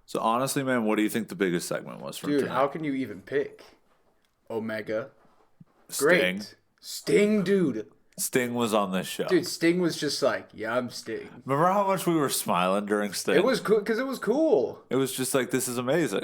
So honestly, man, what do you think the biggest segment was from Dude, tonight? how can you even pick? Omega. Sting. Great. Sting, dude. Sting was on this show. Dude, Sting was just like, yeah, I'm Sting. Remember how much we were smiling during Sting? It was cool because it was cool. It was just like, this is amazing.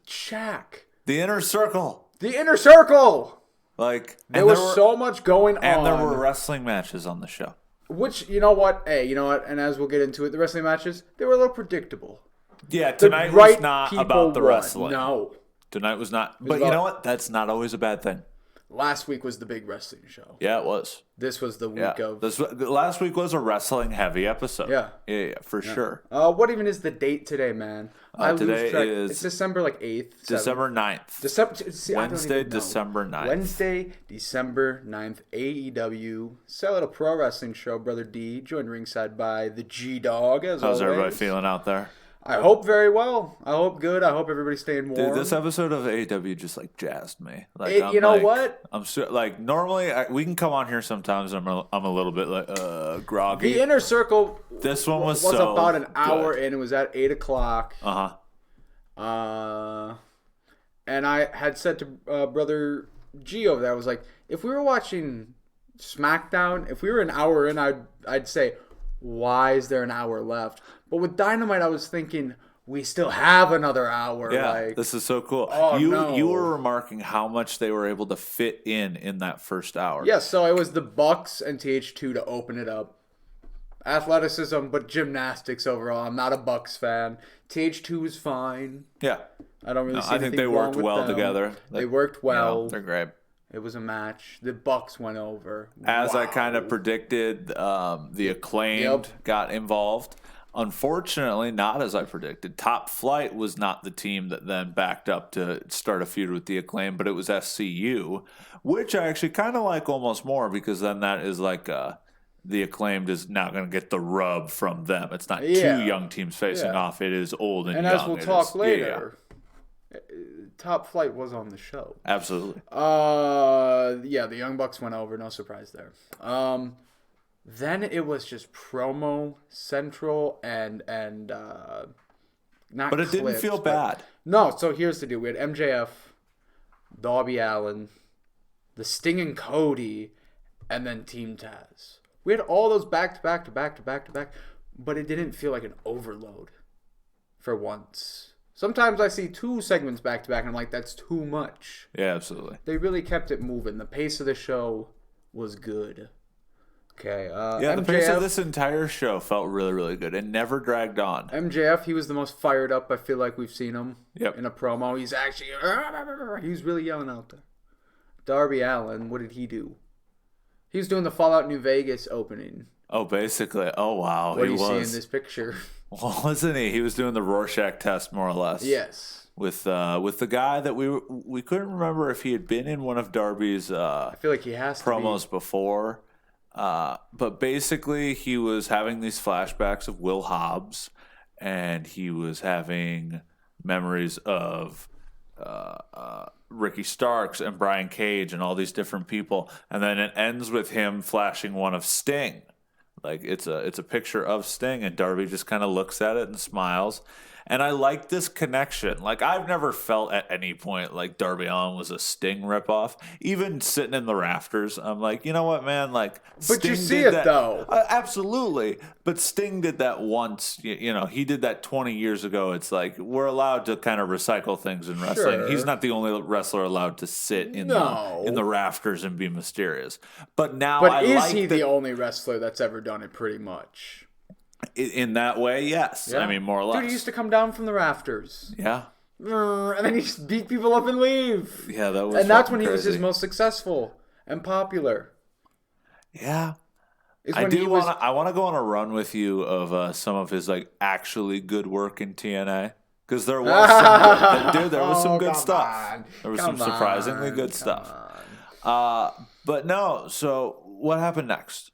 Shaq. The Inner Circle. The Inner Circle. Like, There was so much going on. And there were wrestling matches on the show. Which, you know what? Hey, you know what? And as we'll get into it, the wrestling matches, they were a little predictable. Yeah, tonight was not about the wrestling. No. Tonight was not. But you know what? That's not always a bad thing. Last week was the big wrestling show. Yeah, it was. This was the week of... Last week was a wrestling-heavy episode. Yeah. Yeah, for sure. What even is the date today, man? Today is... It's December 8th. 7th. December 9th. Wednesday, December 9th. Wednesday, December 9th. AEW. Sell it a pro wrestling show, Brother D. Joined ringside by the G-Dog, as always. How's everybody feeling out there? I hope very well. I hope good. I hope everybody's staying warm. Dude, this episode of AEW just like jazzed me. Like, you know what? I'm like normally we can come on here sometimes. I'm a little bit like groggy. The Inner Circle. This one was about an hour good. in. It was at 8:00. And I had said to Brother G over there, I was like, if we were watching SmackDown, if we were an hour in, I'd say, why is there an hour left? But with Dynamite, I was thinking, we still have another hour. Yeah, this is so cool. You were remarking how much they were able to fit in that first hour. Yeah, so it was the Bucks and TH2 to open it up. Athleticism, but gymnastics overall. I'm not a Bucks fan. TH2 is fine. Yeah. I don't really see anything I think they worked well together. They worked well. They're great. It was a match. The Bucks went over. As I kind of predicted, the Acclaimed got involved. Unfortunately, not as I predicted. Top Flight was not the team that then backed up to start a feud with the Acclaimed, but it was SCU, which I actually kind of like almost more because then that is like the Acclaimed is now going to get the rub from them. It's not two young teams facing off. It is old and young. And as we'll talk later, Top Flight was on the show. Absolutely. The Young Bucks went over. No surprise there. Then it was just promo central and not. But it didn't feel bad. No. So here's the deal: we had MJF, Darby Allin, the Sting and Cody, and then Team Taz. We had all those back to back, but it didn't feel like an overload for once. Sometimes I see two segments back to back, and I'm like, that's too much. Yeah, absolutely. They really kept it moving. The pace of the show was good. Okay. The pace of this entire show felt really, really good. It never dragged on. MJF, he was the most fired up I feel like we've seen him in a promo. He's actually... He was really yelling out there. Darby Allin, what did he do? He was doing the Fallout New Vegas opening. Oh, basically. Oh, wow. What do you see in this picture? Well, wasn't he? He was doing the Rorschach test, more or less. Yes. With the guy that we couldn't remember if he had been in one of Darby's I feel like he has promos before. But basically, he was having these flashbacks of Will Hobbs, and he was having memories of Ricky Starks and Brian Cage and all these different people. And then it ends with him flashing one of Sting. Like it's a picture of Sting, and Darby just kind of looks at it and smiles. And I like this connection. Like, I've never felt at any point like Darby Allin was a Sting ripoff. Even sitting in the rafters, I'm like, you know what, man? Like, But Sting you see did it, though. Absolutely. But Sting did that once. You know, he did that 20 years ago. It's like, we're allowed to kind of recycle things in wrestling. Sure. He's not the only wrestler allowed to sit in the rafters and be mysterious. But now is he the only wrestler that's ever done it, pretty much? In that way, yes. Yeah. I mean, more or less. Dude, he used to come down from the rafters. Yeah. And then he just beat people up and leave. Yeah, that was And that's when crazy. he was his most successful and popular. Yeah. I want to go on a run with you of some of his like actually good work in TNA. Because there was some good stuff. There was some surprisingly good stuff. But no, so what happened next?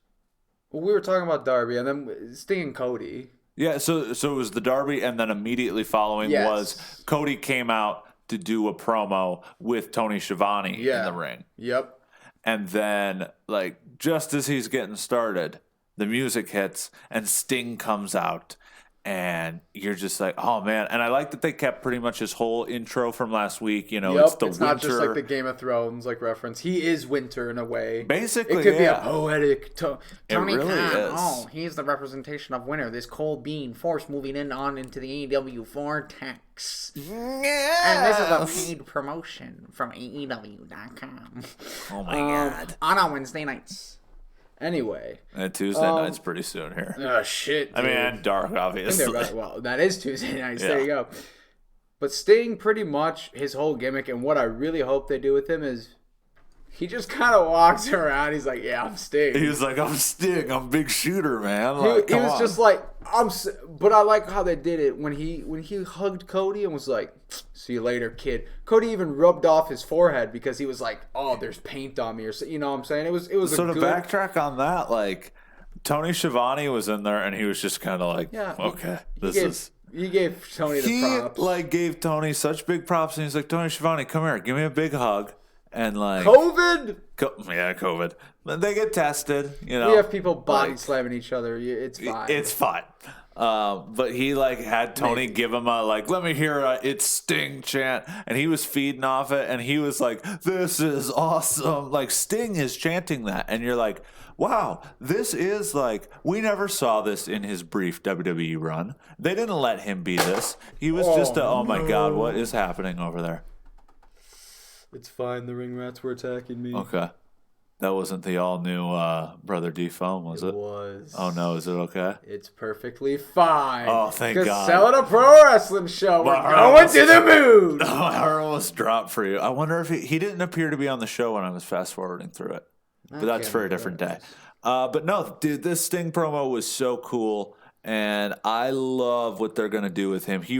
Well, we were talking about Darby and then Sting and Cody. Yeah, so it was the Darby, and then immediately following was Cody came out to do a promo with Tony Schiavone in the ring. Yep. And then, like, just as he's getting started, the music hits, and Sting comes out. And you're just like, oh man. And I like that they kept pretty much his whole intro from last week. You know, Yep, it's the it's winter. not just like the Game of Thrones like reference. He is winter in a way. Basically, it could be yeah. a poetic. Tony really Khan. is. Oh, he's the representation of winter. This cold bean force moving on into the AEW vortex. Yes. And this is a paid promotion from AEW.com. Oh my god. On our Wednesday nights. Anyway. And Tuesday night's pretty soon here. Oh, shit, dude. I mean, and dark, obviously. Well, that is Tuesday nights. Yeah. There you go. But Sting, pretty much, his whole gimmick, and what I really hope they do with him is he just kind of walks around. He's like, yeah, I'm Sting. He was like, I'm Sting. I'm Big Shooter, man. He Like, was just like, but I like how they did it when he hugged Cody and was like, see you later, kid. Cody even rubbed off his forehead because he was like, oh, there's paint on me, or you know what I'm saying? It was So a to good backtrack on that, like, Tony Schiavone was in there, and he was just kind of like, okay, He gave Tony the props. He, like, gave Tony such big props, and he's like, Tony Schiavone, come here, give me a big hug. And, like... COVID? COVID. They get tested, you know. We have people body slamming each other. It's fine. It's fine. But he, like, had Tony give him a, like, let me hear a It's Sting chant. And he was feeding off it, and he was like, this is awesome. Like, Sting is chanting that. And you're like, wow, this is, like, we never saw this in his brief WWE run. They didn't let him be this. He was oh my God, what is happening over there? It's fine. The ring rats were attacking me. Okay. That wasn't the all-new Brother D phone, was it? It was. Oh, no. Is it okay? It's perfectly fine. Oh, thank God. Because selling a pro wrestling show, we're going to the moon. Oh, my heart almost dropped for you. I wonder if he didn't appear to be on the show when I was fast-forwarding through it. But that's for a different day. But no, dude, this Sting promo was so cool. And I love what they're gonna do with him. He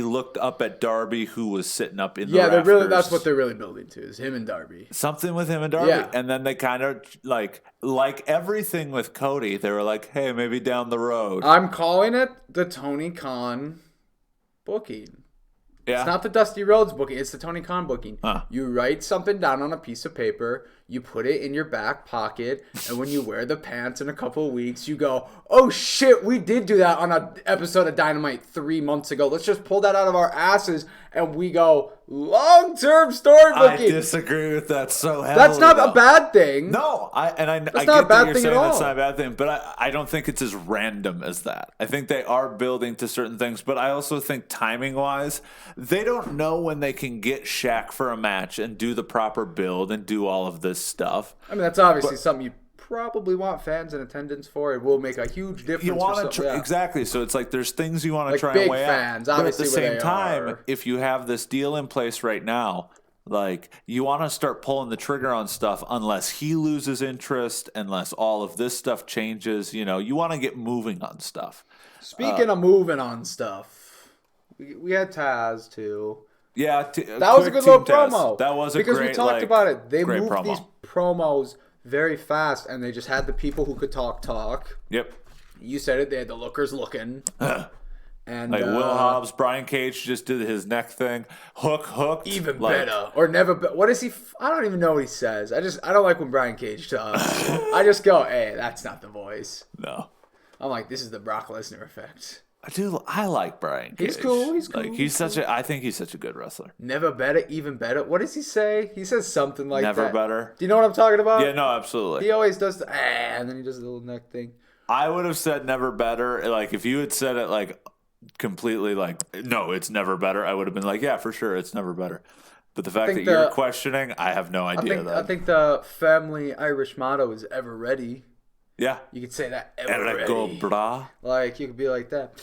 looked up at Darby, who was sitting up in the rafters. That's what they're really building to, is him and Darby. Something with him and Darby. Yeah. And then they kind of like everything with Cody, they were like, hey, maybe down the road. I'm calling it the Tony Khan booking. Yeah. It's not the Dusty Rhodes booking. It's the Tony Khan booking. Huh. You write something down on a piece of paper. You put it in your back pocket. And when you wear the pants in a couple of weeks, you go, oh, shit, we did do that on an episode of Dynamite 3 months ago. Let's just pull that out of our asses. And we go, long-term story booking. I disagree with that so heavily. That's not a bad thing. No, I not a get bad that you're thing saying at all. that's not a bad thing, but I don't think it's as random as that. I think they are building to certain things, but I also think timing-wise, they don't know when they can get Shaq for a match and do the proper build and do all of this stuff. I mean, that's obviously something you probably want fans in attendance for. It will make a huge difference. You want to exactly. So it's like there's things you want to like try big and weigh fans, out. obviously, but at the same time, are. if you have this deal in place right now, like you want to start pulling the trigger on stuff unless he loses interest, unless all of this stuff changes. You know, you want to get moving on stuff. Speaking of moving on stuff, we had Taz too. Yeah, that was a good little promo. That was a because great, we talked about it. They moved promo. these promos very fast, and they just had the people who could talk. Yep. You said it. They had the lookers looking. And like Will Hobbs, Brian Cage just did his neck thing. Hooked. Even better. Or never. What is he? I don't even know what he says. I don't like when Brian Cage talks. I just go, hey, that's not the voice. No. I'm like, this is the Brock Lesnar effect. I like Brian Cage. He's cool. Like I think he's such a good wrestler. Never better, even better. What does he say? He says something like never that. better. Do you know what I'm talking about? Yeah, no, absolutely. He always does the and then he does the little neck thing. I would have said never better. Like if you had said it like completely like no, it's never better. I would have been like, yeah, for sure, it's never better. But the fact that you're questioning, I have no idea. I think the family Irish motto is ever ready. Yeah, you could say that ever ready. Go bra. Like you could be like that.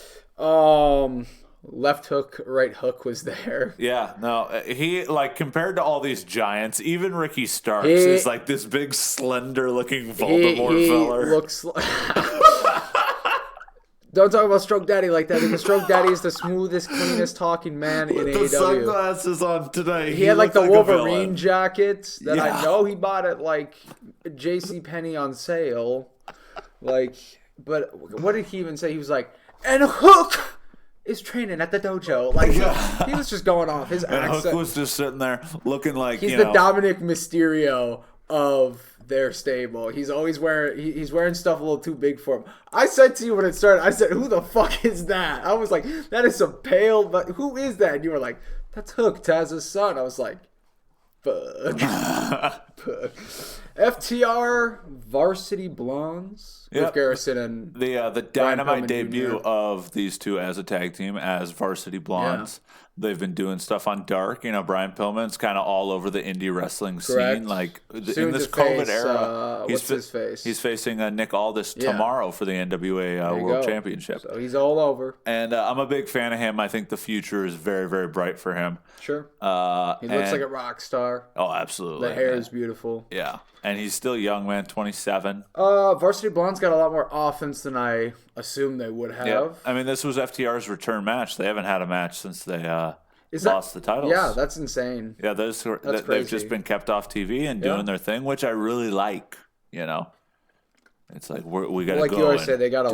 Left hook, right hook was there. Yeah, no, he like compared to all these giants, even Ricky Starks is like this big, slender-looking Voldemort feller. Looks. Don't talk about Stroke Daddy like that. Because Stroke Daddy is the smoothest, cleanest talking man in AEW. The sunglasses on today. He had like the Wolverine jacket that I know he bought at like JCPenney on sale. Like, but what did he even say? He was like, and Hook is training at the dojo. Like, he was just going off. His accent. Hook was just sitting there looking like, he's the Dominic Mysterio of their stable. He's always he's wearing stuff a little too big for him. I said to you when it started, I said, who the fuck is that? I was like, that is some pale, but who is that? And you were like, that's Hook, Taz's son. I was like, fuck. Fuck. FTR Varsity Blondes with Garrison and the Dynamite debut of these two as a tag team as Varsity Blondes. Yeah. They've been doing stuff on Dark. Brian Pillman's kind of all over the indie wrestling scene. Like soon in this COVID era, he's facing Nick Aldis tomorrow for the NWA World Championship. So he's all over. And I'm a big fan of him. I think the future is very, very bright for him. Sure. He looks like a rock star. Oh, absolutely. The hair is beautiful. Yeah. And he's still young, man, 27. Varsity Blondes got a lot more offense than I assumed they would have. Yeah. I mean, this was FTR's return match. They haven't had a match since they lost the titles. Yeah, that's insane. Yeah, they've just been kept off TV and doing their thing, which I really like. It's like we got to go. Like you always say, they got a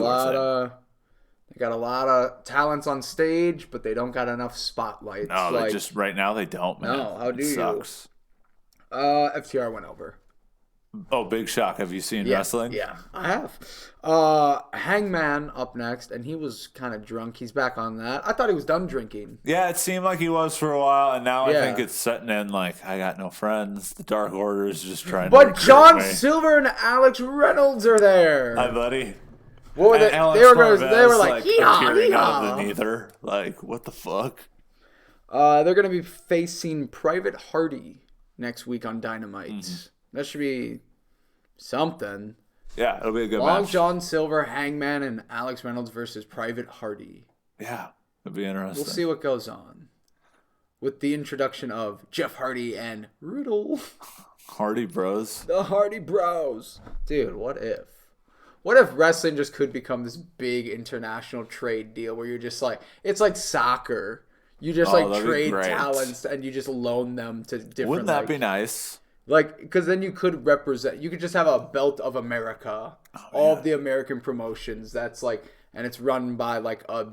lot of talents on stage, but they don't got enough spotlights. No, just right now they don't. Man. No, how do you? Sucks. FTR went over. Oh, big shock. Have you seen wrestling? Yeah, I have. Hangman up next, and he was kind of drunk. He's back on that. I thought he was done drinking. Yeah, it seemed like he was for a while, and now I think it's setting in like, I got no friends. The Dark Order is just trying But John Silver and Alex Reynolds are there. Hi, buddy. What were they? They were like, appearing out of the neither. Like, what the fuck? They're going to be facing Private Hardy next week on Dynamite. Mm-hmm. That should be something. Yeah, it'll be a good match. John Silver, Hangman, and Alex Reynolds versus Private Hardy. Yeah, it'll be interesting. We'll see what goes on. With the introduction of Jeff Hardy and Riddle. Hardy Bros. The Hardy Bros. Dude, what if? What if wrestling just could become this big international trade deal where you're just like, it's like soccer. You just trade talents and you just loan them to different. Wouldn't that be nice? Like, because then you could you could just have a belt of America, all of the American promotions. That's like, and it's run by like a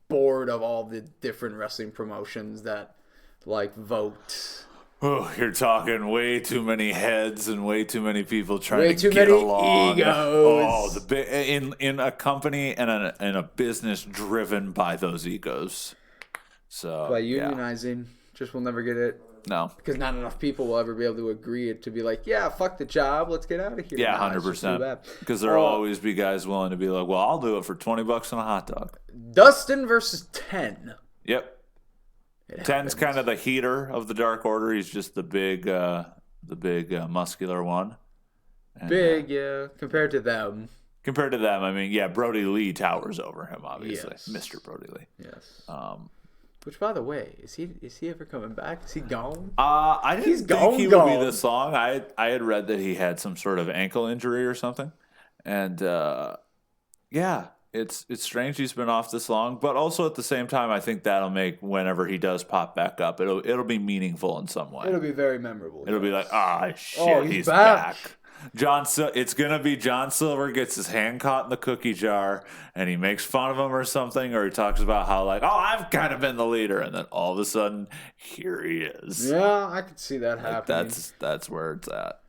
board of all the different wrestling promotions that like vote. Oh, you're talking way too many heads and way too many people trying to get along. Egos. Oh, in a company and in a business driven by those egos. So by unionizing, just will never get it. No. Because not enough people will ever be able to agree to be like, yeah, fuck the job, let's get out of here. Yeah, 100%. Because there will always be guys willing to be like, well, I'll do it for $20 and a hot dog. Dustin versus 10. Yep. 10's kind of the heater of the Dark Order. He's just the big muscular one. And, yeah, compared to them. Compared to them, I mean, yeah, Brody Lee towers over him, obviously. Yes. Mr. Brody Lee. Yes. Which, by the way, is he ever coming back? Is he gone? I didn't think he would be this long. I had read that he had some sort of ankle injury or something, and yeah, it's strange he's been off this long. But also at the same time, I think that'll make whenever he does pop back up, it'll be meaningful in some way. It'll be very memorable. It'll be like, shit, he's back. It's gonna be John Silver gets his hand caught in the cookie jar and he makes fun of him or something, or he talks about how like, I've kind of been the leader, and then all of a sudden here he is. Yeah, I could see that happening. That's where it's at.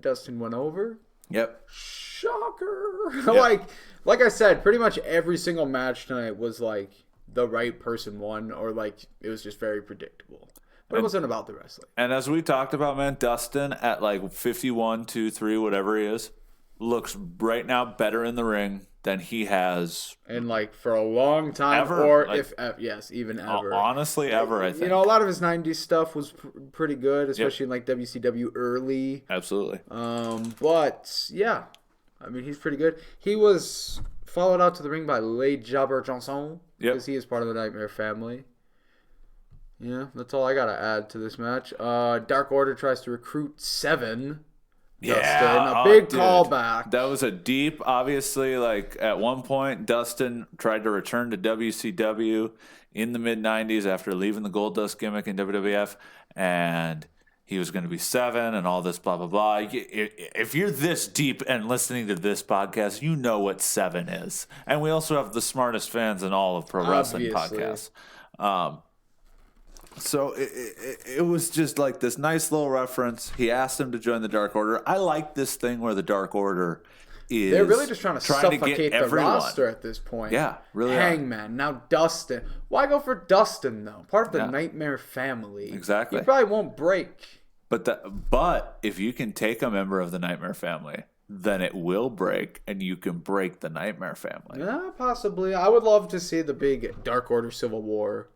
Dustin went over. Yep. Shocker. Yep. Like I said, pretty much every single match tonight was like the right person won, or like it was just very predictable. But it wasn't about the wrestling. And as we talked about, man, Dustin at like 51, 2, 3, whatever he is, looks right now better in the ring than he has. And like for a long time. Ever. Or like, even ever. Honestly, ever, I think. A lot of his 90s stuff was pretty good, especially in like WCW early. Absolutely. But yeah, I mean, he's pretty good. He was followed out to the ring by Le Jabber Johnson. Because he is part of the Nightmare family. Yeah, that's all I got to add to this match. Dark Order tries to recruit 7. Yeah, Dustin. A big callback. That was a deep, obviously, like at one point, Dustin tried to return to WCW in the mid-90s after leaving the Goldust gimmick in WWF, and he was going to be 7 and all this blah, blah, blah. If you're this deep and listening to this podcast, you know what 7 is. And we also have the smartest fans in all of pro wrestling podcasts. So it was just like this nice little reference. He asked him to join the Dark Order. I like this thing where the Dark Order is They're really just trying to get suffocate the everyone. roster at this point. Yeah, really are. Hangman, now Dustin. Why go for Dustin, though? Part of the Nightmare family. Exactly. He probably won't break. But if you can take a member of the Nightmare family, then it will break, and you can break the Nightmare family. Yeah, possibly. I would love to see the big Dark Order Civil War.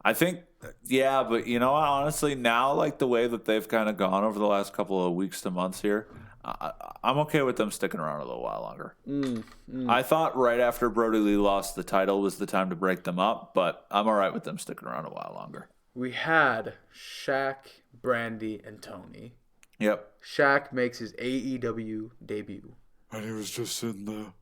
I think, yeah, but you know what? Honestly, now, like the way that they've kind of gone over the last couple of weeks to months here, I'm okay with them sticking around a little while longer. I thought right after Brody Lee lost the title was the time to break them up, but I'm all right with them sticking around a while longer. We had Shaq, Brandy, and Tony. Yep. Shaq makes his AEW debut. And he was just sitting there.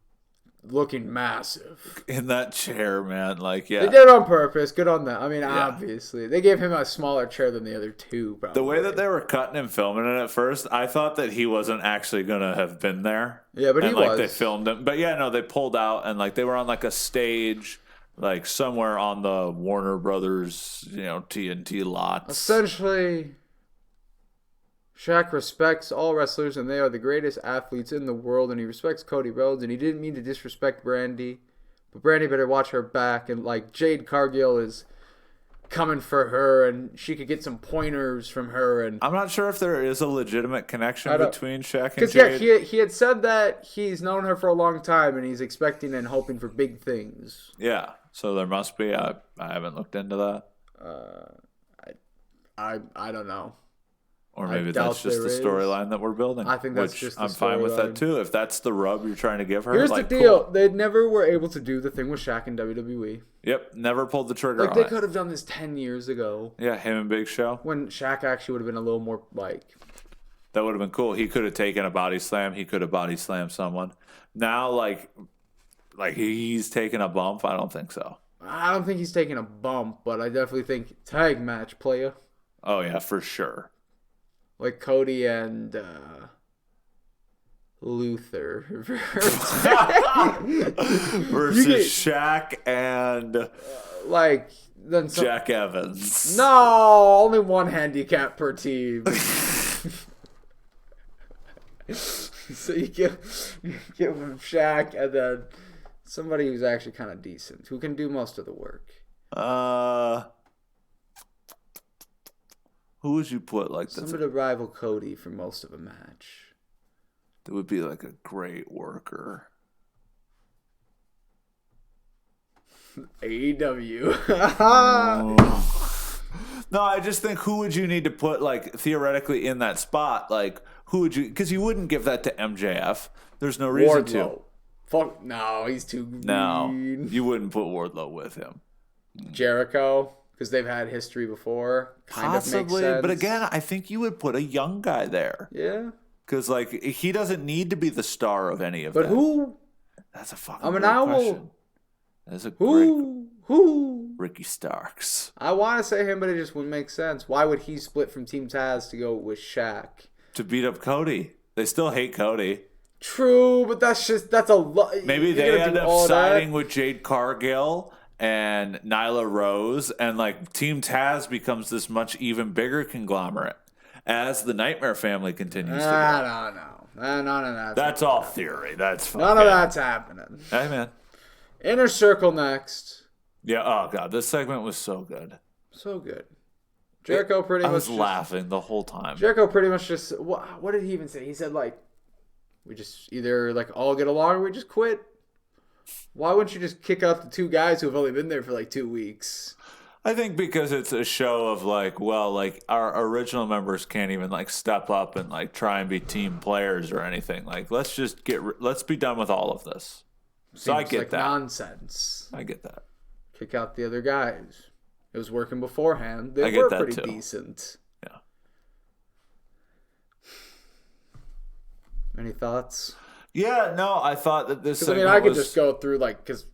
Looking massive. In that chair, man. Like, yeah. They did it on purpose. Good on them. I mean, obviously. They gave him a smaller chair than the other two, probably. The way that they were cutting and filming it at first, I thought that he wasn't actually going to have been there. Yeah, but he was. They filmed him. But yeah, no, they pulled out and like they were on like a stage, like somewhere on the Warner Brothers, TNT lots. Essentially, Shaq respects all wrestlers, and they are the greatest athletes in the world, and he respects Cody Rhodes, and he didn't mean to disrespect Brandy, but Brandy better watch her back, and like Jade Cargill is coming for her, and she could get some pointers from her. And I'm not sure if there is a legitimate connection between Shaq and because Jade. he had said that he's known her for a long time, and he's expecting and hoping for big things. Yeah, so there must be. I haven't looked into that. I don't know. Or maybe that's just the storyline that we're building. I think that's just the I'm fine with that too. If that's the rub you're trying to give her. Here's like, the deal. Cool. They never were able to do the thing with Shaq in WWE. Yep, never pulled the trigger on They it. could have done this 10 years ago. Yeah, him and Big Show. When Shaq actually would have been a little more like... That would have been cool. He could have taken a body slam. He could have body slammed someone. Now, like he's taking a bump? I don't think so. I don't think he's taking a bump, but I definitely think tag match player. Oh, yeah, for sure. Like Cody and Luther versus Shaq and then Jack Evans. No, only one handicap per team. So you give him Shaq and then somebody who's actually kind of decent, who can do most of the work. Who would you put like somebody to rival Cody for most of a match? That would be like a great worker. AEW. No, I just think who would you need to put like theoretically in that spot? Like who would you? Because you wouldn't give that to MJF. There's no reason to. Fuck no, he's too green. No, you wouldn't put Wardlow with him. Jericho. Because they've had history before. Possibly, but again, I think you would put a young guy there. Yeah. Because, like, he doesn't need to be the star of any of them. But who? That's a fucking great question. That's a Who? Ricky Starks. I want to say him, but it just wouldn't make sense. Why would he split from Team Taz to go with Shaq? To beat up Cody. They still hate Cody. True, but that's a lot. Maybe they end up siding with Jade Cargill and Nyla Rose, and like Team Taz becomes this much even bigger conglomerate as the Nightmare family continues to grow. No. None of that. That's all theory. That's fine. None of that's happening. Hey, man. Inner Circle next. Yeah, oh, God. This segment was so good. So good. Jericho pretty much I was laughing the whole time. Jericho pretty much just... What did he even say? He said, like, we just either, like, all get along or we just quit. Why wouldn't you just kick out the two guys who have only been there for like 2 weeks? I think because it's a show of like, well, like our original members can't even like step up and like try and be team players or anything. Like, let's be done with all of this. So I get like that. Nonsense. I get that. Kick out the other guys. It was working beforehand. They I get were that pretty too. decent. Yeah. Any thoughts? Yeah, no, I thought that this segment I could just go through, like, because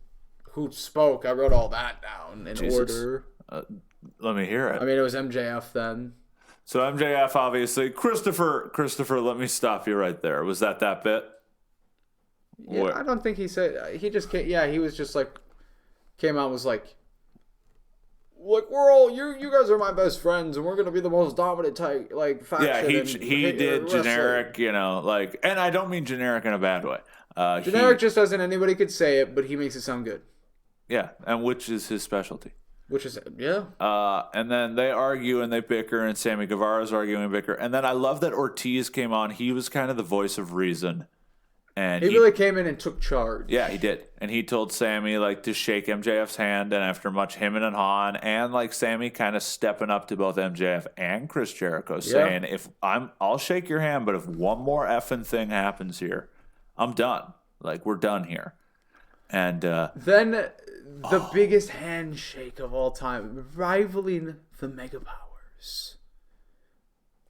who spoke? I wrote all that down in order. Let me hear it. I mean, it was MJF then. So MJF, obviously. Christopher, let me stop you right there. Was that bit? Yeah, I don't think he said... He just came... Yeah, he was just, like... Came out and was like... Look you guys are my best friends, and we're gonna be the most dominant type faction. Yeah, he did wrestling. generic, and I don't mean generic in a bad way. Generic just doesn't anybody could say it, but he makes it sound good. Yeah, and which is his specialty. Which is, yeah. And then they argue and they bicker, and Sammy Guevara's arguing and bicker. And then I love that Ortiz came on. He was kind of the voice of reason. And he really came in and took charge. Yeah, he did. And he told Sammy, to shake MJF's hand. And after much him and Han, and, Sammy kind of stepping up to both MJF and Chris Jericho, saying, I'll shake your hand, but if one more effing thing happens here, I'm done. We're done here. And then the biggest handshake of all time, rivaling the Mega Powers.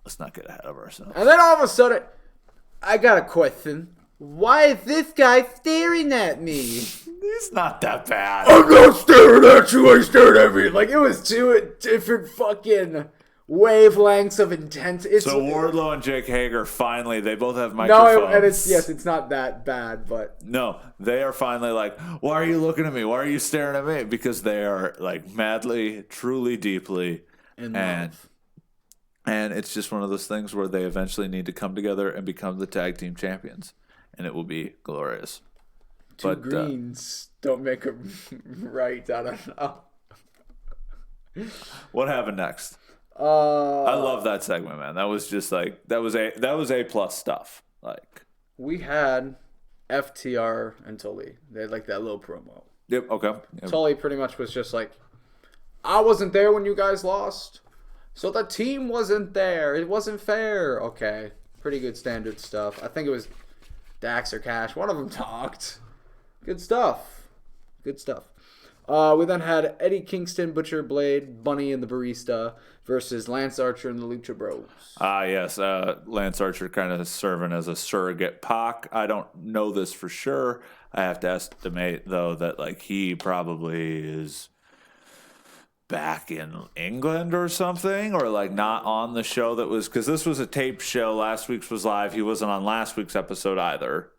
Let's not get ahead of ourselves. And then all of a sudden, I got a question. Why is this guy staring at me? He's not that bad. I'm not staring at you, I stared at me. It was two different fucking wavelengths of intense. So Wardlow and Jake Hager finally, they both have microphones. No, and it's not that bad, but no, they are finally why are you looking at me? Why are you staring at me? Because they are madly, truly, deeply in love. And it's just one of those things where they eventually need to come together and become the tag team champions, and it will be glorious. Two greens don't make a right. I don't know. What happened next? I love that segment, man. That was just that was A plus stuff. We had FTR and Tully. They had that little promo. Yep. Okay. Yep. Tully pretty much was just I wasn't there when you guys lost, so the team wasn't there. It wasn't fair. Okay, pretty good standard stuff. I think it was Dax or Cash. One of them talked. Good stuff. Good stuff. We then had Eddie Kingston, Butcher Blade, Bunny, and the Barista versus Lance Archer and the Lucha Bros. Yes. Lance Archer kind of serving as a surrogate Pac. I don't know this for sure. I have to estimate, though, that he probably is back in England or something, or not on the show that was, because this was a taped show. Last week's was live. He wasn't on last week's episode either.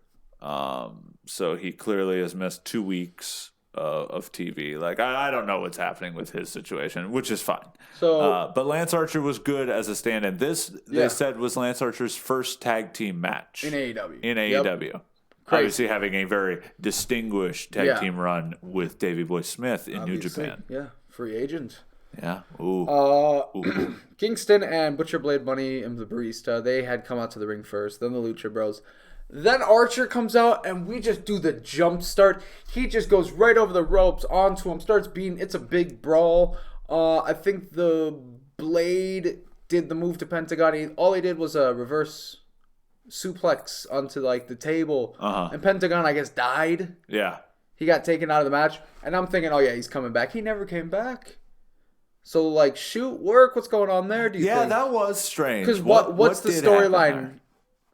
So he clearly has missed 2 weeks of TV. I don't know what's happening with his situation, which is fine. So, but Lance Archer was good as a stand-in. This, they said, was Lance Archer's first tag team match. In AEW. In AEW. Yep. Obviously having a very distinguished tag team run with Davey Boy Smith in New Japan. Yeah, free agent. Yeah. Ooh. Kingston and Butcher Blade Bunny and the Barista, they had come out to the ring first, then the Lucha Bros. Then Archer comes out, and we just do the jump start. He just goes right over the ropes onto him, starts beating. It's a big brawl. I think the Blade did the move to Pentagon. All he did was a reverse suplex onto the table. And Pentagon, I guess, died. Yeah. He got taken out of the match. And I'm thinking, oh, yeah, he's coming back. He never came back. So, shoot, work. What's going on there, do you think? Yeah, that was strange. Because what's the storyline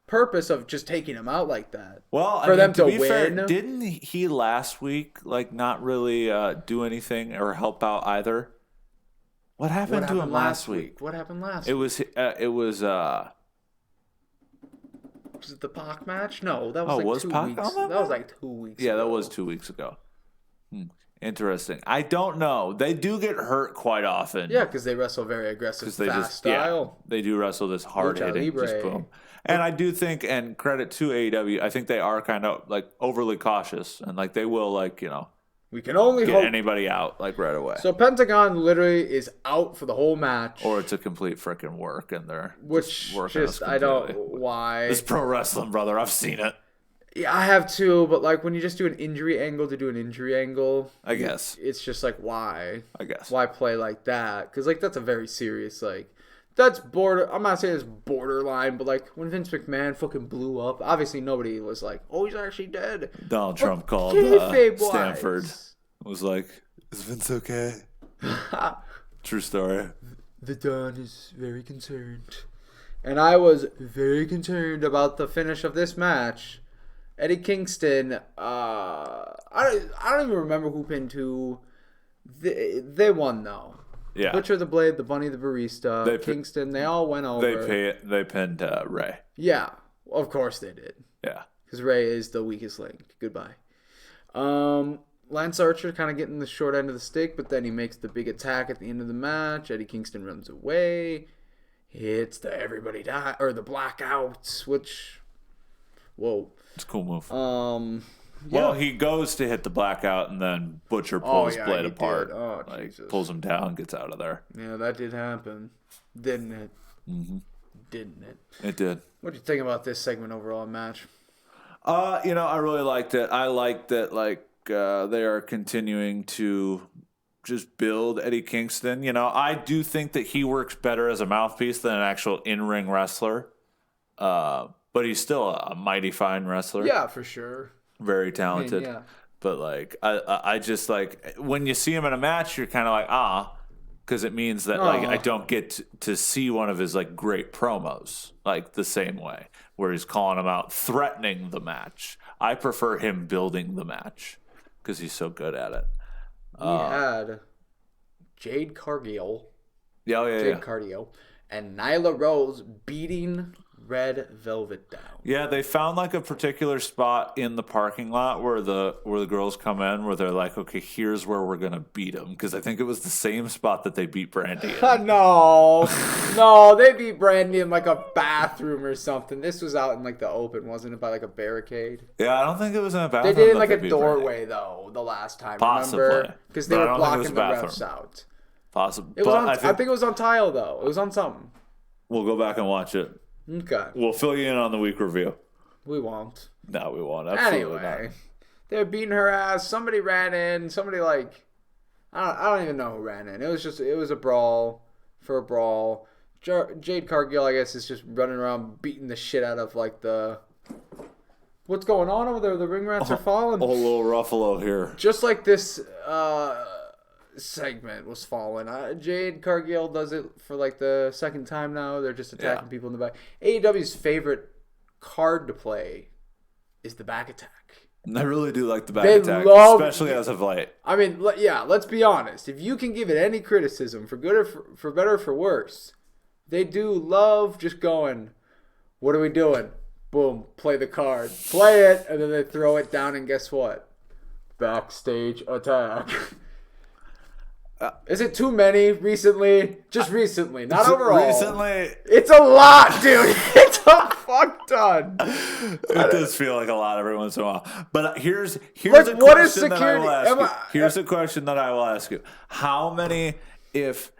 purpose of just taking him out like that? Well, for them to be win. Fair, didn't he last week not really do anything or help out either? What happened to him last week? What happened last week? It was Was it the Pac match? No, that was 2 Pac weeks. On that was 2 weeks. Yeah, ago. that was 2 weeks ago. Interesting. I don't know. They do get hurt quite often. Yeah, because they wrestle very aggressive, fast style. Yeah, they do wrestle this hard hitting, just boom. And I do think, and credit to AEW, I think they are kind of overly cautious, and they will we can only get hope anybody out right away. So Pentagon literally is out for the whole match, or it's a complete freaking work, and they're working. I don't why. It's pro wrestling, brother. I've seen it. Yeah, I have too, but when you just do an injury angle to do an injury angle, I guess it's just why? I guess why play like that? Because that's a very serious that's border. I'm not saying it's borderline, but when Vince McMahon fucking blew up, obviously nobody was oh, he's actually dead. Donald Trump called Stanford. Was is Vince okay? True story. The Don is very concerned, and I was very concerned about the finish of this match. Eddie Kingston, I don't even remember who pinned who. They won though. Yeah. Butcher the Blade, the Bunny, the Barista, Kingston, they all went over. They pinned Ray. Yeah, of course they did. Yeah. Because Ray is the weakest link. Goodbye. Lance Archer kind of getting the short end of the stick, but then he makes the big attack at the end of the match. Eddie Kingston runs away. Hits the everybody die or the blackouts, which whoa. It's a cool move. Yeah. Well, he goes to hit the blackout, and then Butcher pulls Blade apart. Oh, Jesus. Pulls him down, gets out of there. Yeah, that did happen, didn't it? Mm-hmm. Didn't it? It did. What do you think about this segment overall match? I really liked it. I liked that, they are continuing to just build Eddie Kingston. I do think that he works better as a mouthpiece than an actual in-ring wrestler. But he's still a mighty fine wrestler. Yeah, for sure. Very talented. Yeah. But, I just, when you see him in a match, you're kind of like, because it means that, I don't get to see one of his, great promos, the same way, where he's calling him out, threatening the match. I prefer him building the match because he's so good at it. We had Jade Cargill. Jade Cargill. And Nyla Rose beating Red Velvet down. Yeah, they found a particular spot in the parking lot where the girls come in, where they're like, okay, here's where we're gonna beat them, because I think it was the same spot that they beat Brandy in. No, they beat Brandy in a bathroom or something. This was out in the open, wasn't it? By a barricade. Yeah, I don't think it was in a bathroom. They did it in a doorway though the last time. Possibly, remember? Because they were blocking the refs out. Possibly. I think it was on tile though. It was on something. We'll go back and watch it. Okay. We'll fill you in on the week review. We won't. No, we won't. Absolutely not. They were beating her ass. Somebody ran in. Somebody I don't even know who ran in. It was a brawl for a brawl. Jade Cargill, I guess, is just running around beating the shit out of the. What's going on over there? The ring rats are falling. A little Ruffalo here. Just like this segment was falling. Jade Cargill does it for the second time now. They're just attacking people in the back. AEW's favorite card to play is the back attack. I really do like the back attack, especially as of late. I mean, yeah, let's be honest. If you can give it any criticism, for good or for better or for worse, they do love just going, what are we doing? Boom, play the card. Play it, and then they throw it down, and guess what? Backstage attack. Is it too many recently? Just recently, not overall. Recently, it's a lot, dude. It's a fuck ton. It does feel like a lot every once in a while. But here's a question that I will ask you. Here's a question that I will ask you. How many, if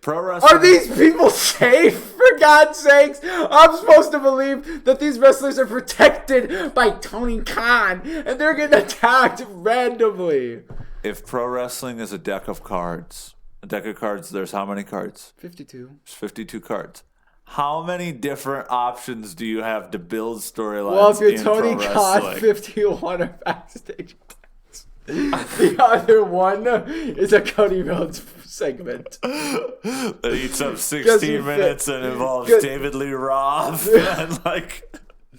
pro wrestling... Are these people safe, for God's sakes? I'm supposed to believe that these wrestlers are protected by Tony Khan, and they're getting attacked randomly. If pro wrestling is a deck of cards, there's how many cards? 52. There's 52 cards. How many different options do you have to build storylines? Well, if you're Tony Khan, 51 are backstage attacks. The other one is a Cody Rhodes segment. That eats up 16 minutes and involves David Lee Roth and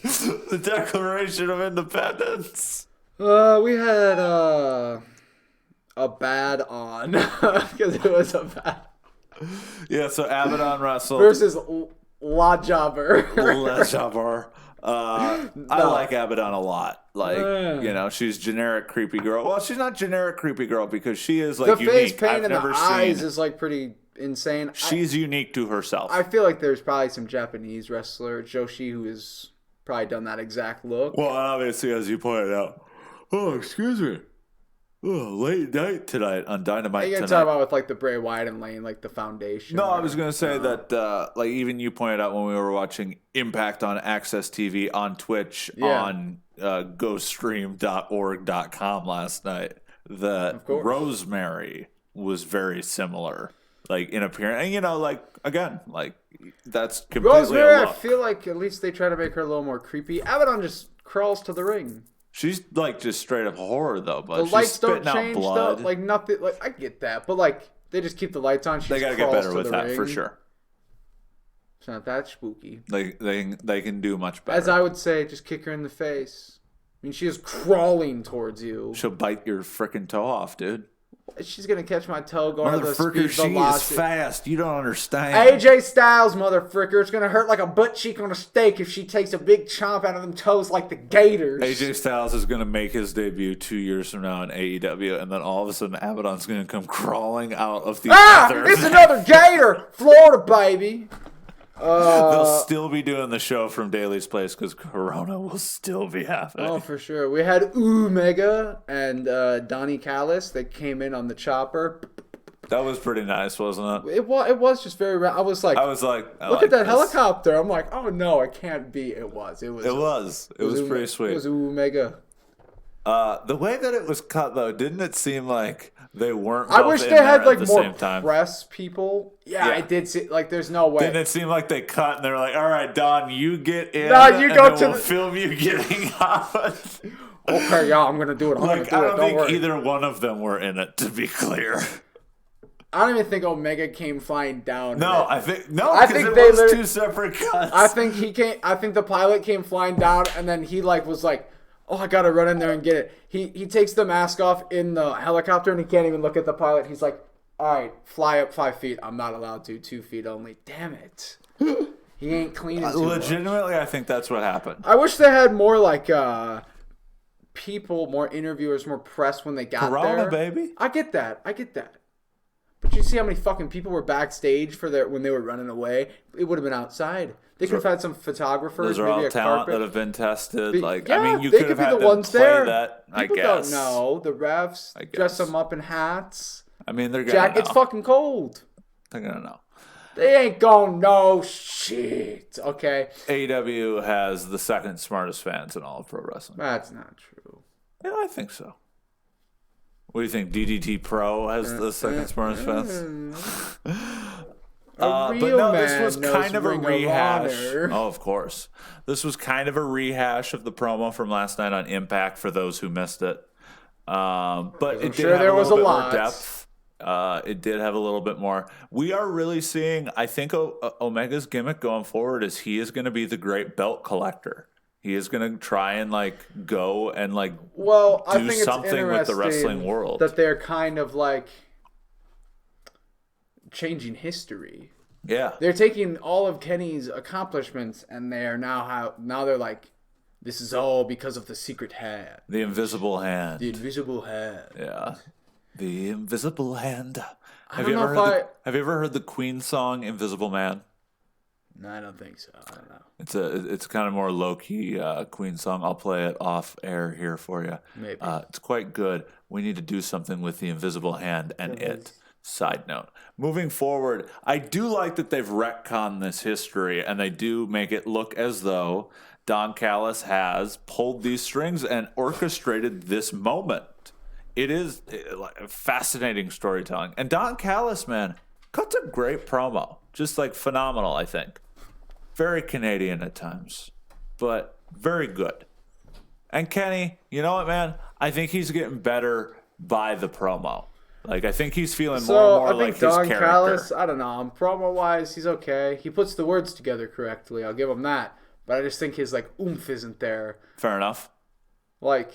the Declaration of Independence. We had a bad on because it was a bad. Yeah, so Abaddon wrestled versus La Jobber. La Jobber. I like Abaddon a lot. She's generic creepy girl. Well, she's not generic creepy girl because she is the unique. Face paint I've and never the seen. eyes is pretty insane. She's unique to herself. I feel like there's probably some Japanese wrestler Joshi who has probably done that exact look. Well, obviously, as you pointed out. Oh, excuse me. Oh, late night tonight on Dynamite Tonight. You're going to talk about with the Bray Wyatt and Lane, the foundation. No, I was going to say that, even you pointed out when we were watching Impact on Access TV on Twitch on GoStream.org.com last night, that Rosemary was very similar, in appearance. And, again, that's completely Rosemary, I feel like at least they try to make her a little more creepy. Abaddon just crawls to the ring. She's just straight up horror though, but the she's lights spitting don't change out blood. though. Nothing. I get that, but they just keep the lights on. They gotta get better with that for sure. It's not that spooky. They can do much better. As I would say, just kick her in the face. I mean, she is crawling towards you. She'll bite your frickin' toe off, dude. She's gonna catch my toe going at the Motherfucker, speed she velocity. is fast. You don't understand. AJ Styles, motherfucker. It's gonna hurt like a butt cheek on a steak if she takes a big chomp out of them toes like the Gators. AJ Styles is going to make his debut 2 years from now in AEW, and then all of a sudden Abaddon's going to come crawling out of the other. It's another Gator, Florida baby. They'll still be doing the show from Daly's place because Corona will still be happening. Oh, for sure. We had Omega and Donnie Callis. They came in on the chopper. That was pretty nice, wasn't it? It was just very. I was like, look at that helicopter. I'm like, oh no, it can't be. It was pretty sweet. It was Omega. The way that it was cut, though, didn't it seem like they weren't? I wish they had like more same time? press people. Yeah, I did see. Like, there's no way. Didn't it seem like they cut and they were like, "All right, Don, you get in. No, you go to we'll film you getting off." Okay, yeah, I'm gonna do it. I don't think either one of them were in it. To be clear. I don't even think Omega came flying down. No, I think they was two separate cuts. I think he came. I think the pilot came flying down, and then he was like, "Oh, I gotta run in there and get it." He takes the mask off in the helicopter, and he can't even look at the pilot. He's like, "All right, fly up 5 feet. I'm not allowed to. 2 feet only." Damn it. He ain't cleaning too legitimately, much. I think that's what happened. I wish they had more like people, more interviewers, more press when they got Corona, there. baby. I get that. But you see how many fucking people were backstage when they were running away? It would have been outside. They could have had some photographers. Those are maybe all a talent carpet. that have been tested. You they could have be had the them ones play there. that. People I guess. don't know. The refs dress them up in hats. I mean, they're gonna know. It's fucking cold. They're gonna know. They ain't gonna know shit. Okay. AEW has the second smartest fans in all of pro wrestling. That's not true. Yeah, I think so. What do you think? DDT Pro has the second smartest fans? But no, this was kind of a rehash. Oh, of course. This was kind of a rehash of the promo from last night on Impact for those who missed it. But it did have a little bit more depth. It did have a little bit more. We are really seeing, I think Omega's gimmick going forward is he is going to be the great belt collector. He is going to try and go and do something with the wrestling world. That they're kind of changing history. Yeah. They're taking all of Kenny's accomplishments and they are now they're like, this is all because of the secret hand. The invisible hand. The invisible hand. Yeah. The invisible hand. Have you ever heard the Queen song Invisible Man? No, I don't think so. I don't know. It's kind of more low-key Queen song. I'll play it off air here for you. Maybe. It's quite good. We need to do something with the invisible hand and it. Side note. Moving forward, I do like that they've retconned this history and they do make it look as though Don Callis has pulled these strings and orchestrated this moment. It is fascinating storytelling. And Don Callis, man, cuts a great promo. Just phenomenal, I think. Very Canadian at times, but very good. And Kenny, you know what, man? I think he's getting better by the promo. I think he's feeling more and more like his character. Don Callis, I don't know. Promo-wise, he's okay. He puts the words together correctly. I'll give him that. But I just think his oomph isn't there. Fair enough. Like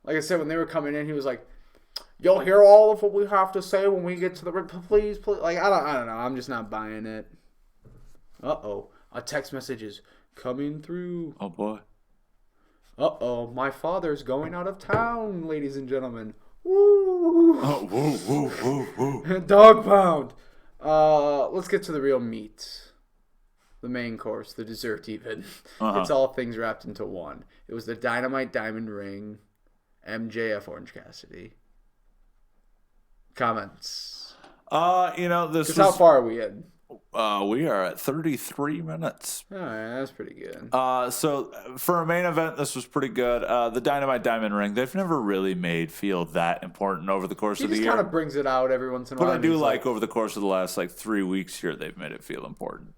I said, when they were coming in, he was like, "You'll hear all of what we have to say when we get to the please." I don't know. I'm just not buying it. Uh-oh. A text message is coming through. Oh, boy. Uh-oh. My father's going out of town, ladies and gentlemen. Woo! Oh, woo, woo, woo, woo. Dog pound. Let's get to the real meat. The main course, the dessert even. Uh-huh. It's all things wrapped into one. It was the Dynamite Diamond Ring, MJF Orange Cassidy. Comments. This was... how far are we in? We are at 33 minutes. All right, that's pretty good. So for a main event, this was pretty good. The Dynamite Diamond Ring, they've never really made feel that important over the course of the year. He just kind of brings it out every once in a while. But I do over the course of the last 3 weeks here, they've made it feel important.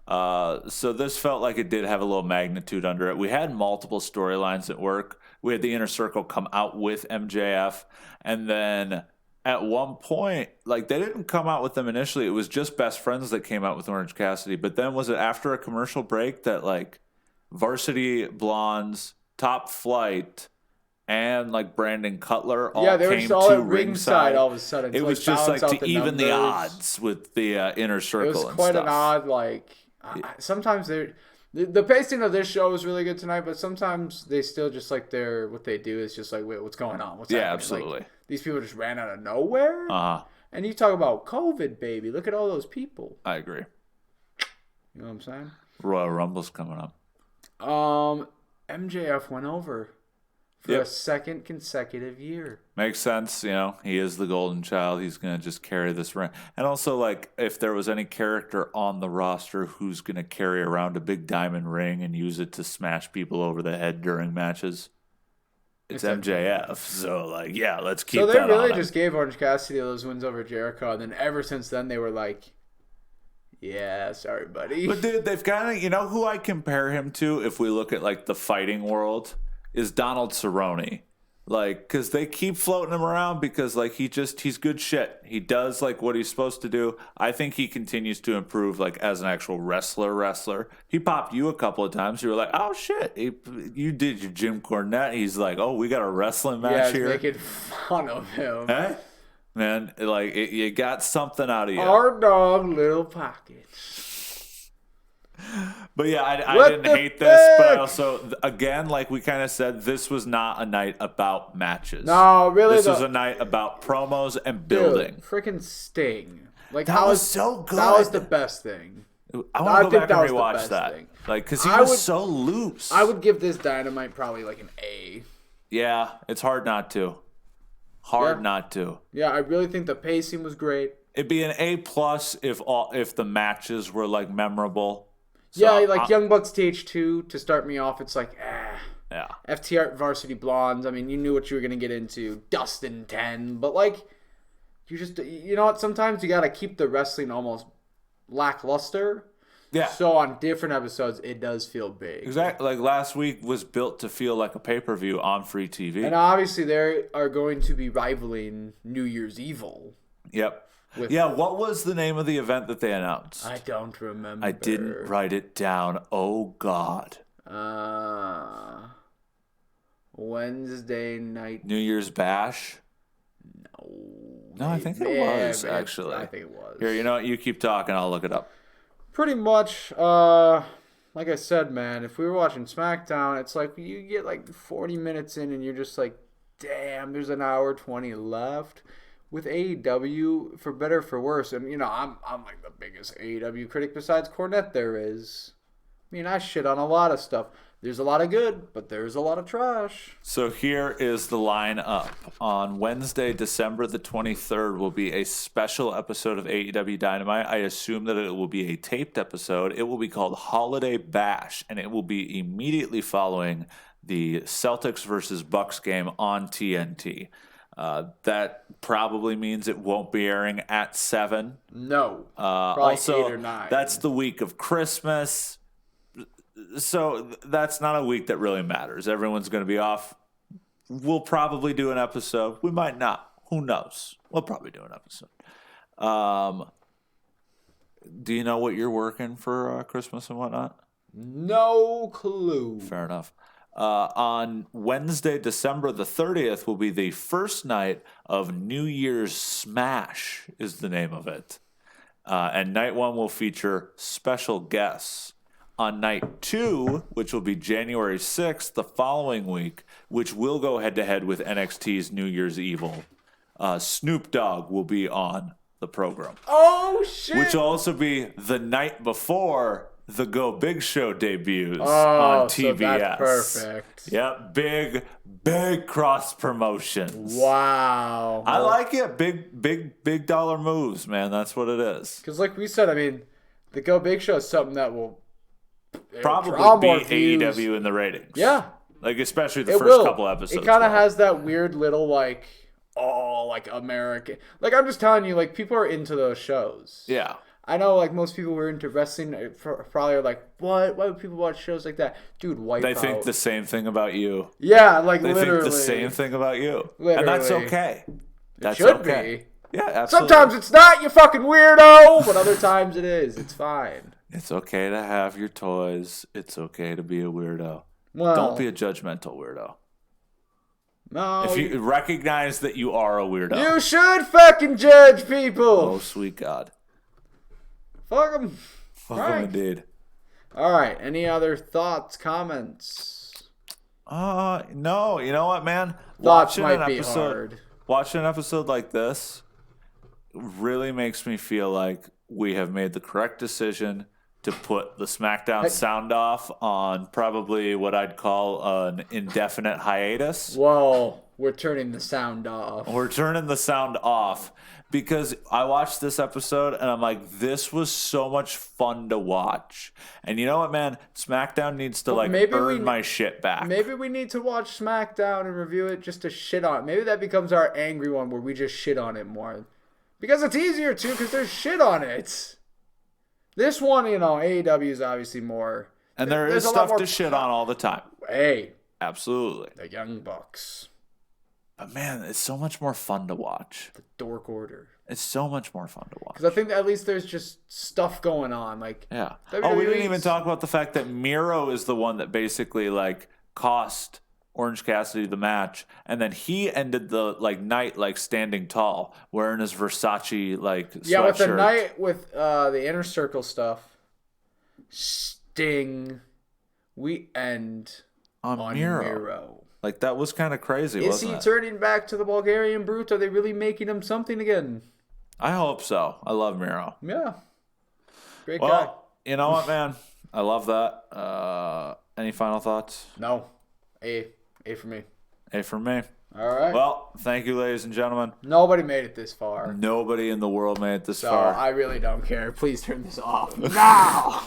So this felt like it did have a little magnitude under it. We had multiple storylines at work. We had the Inner Circle come out with MJF, and then at one point, they didn't come out with them initially. It was just Best Friends that came out with Orange Cassidy. But then was it after a commercial break that Varsity Blondes, Top Flight, and like Brandon Cutler all Yeah, they were came just all to at ringside all of a sudden. It to, was just balance like out to the even the numbers. odds with the inner It circle was and quite stuff. an odd, like, sometimes the pacing of this show was really good tonight, but sometimes they still just like what they do is just like, wait, what's going on? What's happening? Absolutely. Like, these people just ran out of nowhere? Uh-huh. And you talk about COVID, baby. Look at all those people. I agree. You know what I'm saying? Royal Rumble's coming up. MJF went over for a second consecutive year. Makes sense, he is the golden child. He's going to just carry this ring. And also, like, if there was any character on the roster who's going to carry around a big diamond ring and use it to smash people over the head during matches, it's MJF. So, like, yeah, let's keep that on. So they really just gave Orange Cassidy those wins over Jericho, and then ever since then they were like, yeah, sorry, buddy. But, dude, they've kind of, who I compare him to if we look at, like, the fighting world is Donald Cerrone. Like, because they keep floating him around because, like, he's good shit. He does, like, what he's supposed to do. I think he continues to improve, like, as an actual wrestler. He popped you a couple of times. You were like, oh, shit. You did your Jim Cornette. He's like, oh, we got a wrestling match here. Yeah, making fun of him. Hey? Man, like, you got something out of you. Our dog, little pockets. But yeah, I didn't hate this, but I also, again, like we kind of said, this was not a night about matches. No, really, this was a night about promos and building. Freaking Sting, like that was so good. That was the best thing. I want to go back and rewatch that, like, because he was so loose. I would give this Dynamite probably like an A. Yeah, it's hard not to. Not to. Yeah, I really think the pacing was great. It'd be an A+ if the matches were like memorable. So, yeah, like Young Bucks TH2 to start me off. It's like, yeah. FTR Varsity Blondes. I mean, you knew what you were gonna get into. Dustin 10, but like, you know what? Sometimes you gotta keep the wrestling almost lackluster. Yeah. So on different episodes, it does feel big. Exactly. Like last week was built to feel like a pay-per-view on free TV. And obviously, they are going to be rivaling New Year's Evil. Yep. What was the name of the event that they announced? I don't remember. I didn't write it down. Oh, God. Wednesday night. New Year's Bash? No, I think it was, actually. I think it was. Here, you know what? You keep talking. I'll look it up. Pretty much, like I said, man, if we were watching SmackDown, it's like you get like 40 minutes in and you're just like, damn, there's an hour 20 left. With AEW, for better or for worse, and I'm like the biggest AEW critic besides Cornette there is. I mean, I shit on a lot of stuff. There's a lot of good, but there's a lot of trash. So here is the lineup. On Wednesday, December the 23rd, will be a special episode of AEW Dynamite. I assume that it will be a taped episode. It will be called Holiday Bash, and it will be immediately following the Celtics versus Bucks game on TNT. That probably means it won't be airing at 7. No. Probably also, 8 or 9. That's the week of Christmas. So that's not a week that really matters. Everyone's going to be off. We'll probably do an episode. We might not. Who knows? We'll probably do an episode. Do you know what you're working for Christmas and whatnot? No clue. Fair enough. On Wednesday, December the 30th, will be the first night of New Year's Smash, is the name of it. And night 1 will feature special guests. On night 2, which will be January 6th, the following week, which will go head-to-head with NXT's New Year's Evil, Snoop Dogg will be on the program. Oh, shit! Which will also be the night before the Go Big Show debuts on TBS. So that's perfect. Yep, big cross promotions. Wow. I like it. Big dollar moves, man. That's what it is. Because like we said, I mean, the Go Big Show is something that will probably beat AEW in the ratings. Yeah. Like, especially the first couple episodes. It kind of has that weird little, like, American. Like, I'm just telling you, like, people are into those shows. Yeah. I know, like, most people who are into wrestling probably are like, what? Why would people watch shows like that? Dude, Wipeout. They think the same thing about you. Yeah, like, they literally. They think the same thing about you. Literally. And that's okay. That's should okay. be. Yeah, absolutely. Sometimes it's not, you fucking weirdo, but other times it is. It's fine. It's okay to have your toys. It's okay to be a weirdo. Well, don't be a judgmental weirdo. No. If you recognize that you are a weirdo. You should fucking judge people. Oh, sweet God. Fuck them. Fuck them indeed. All right. Any other thoughts, comments? No. You know what, man? Thoughts might be hard. Watching an episode like this really makes me feel like we have made the correct decision to put the SmackDown sound off on probably what I'd call an indefinite hiatus. Whoa, we're turning the sound off. We're turning the sound off because I watched this episode and I'm like, this was so much fun to watch. And you know what, man? SmackDown needs to earn my shit back. Maybe we need to watch SmackDown and review it just to shit on it. Maybe that becomes our angry one where we just shit on it more. Because it's easier to, because there's shit on it. This one, AEW is obviously more. And there is stuff to shit on all the time. Hey. Absolutely. The Young Bucks. But man, it's so much more fun to watch. The Dork Order. It's so much more fun to watch. Because I think at least there's just stuff going on. Yeah. WWE, we didn't even talk about the fact that Miro is the one that basically cost Orange Cassidy the match, and then he ended the night standing tall, wearing his Versace sweatshirt. Yeah, with the night with the Inner Circle stuff. Sting. We end on Miro. That was kind of crazy, wasn't it? Is he turning back to the Bulgarian Brute? Are they really making him something again? I hope so. I love Miro. Yeah. Great guy. Well, you know what, man? I love that. Any final thoughts? No. A for me. A for me. All right. Well, thank you, ladies and gentlemen. Nobody made it this far. Nobody in the world made it this far. I really don't care. Please turn this off now.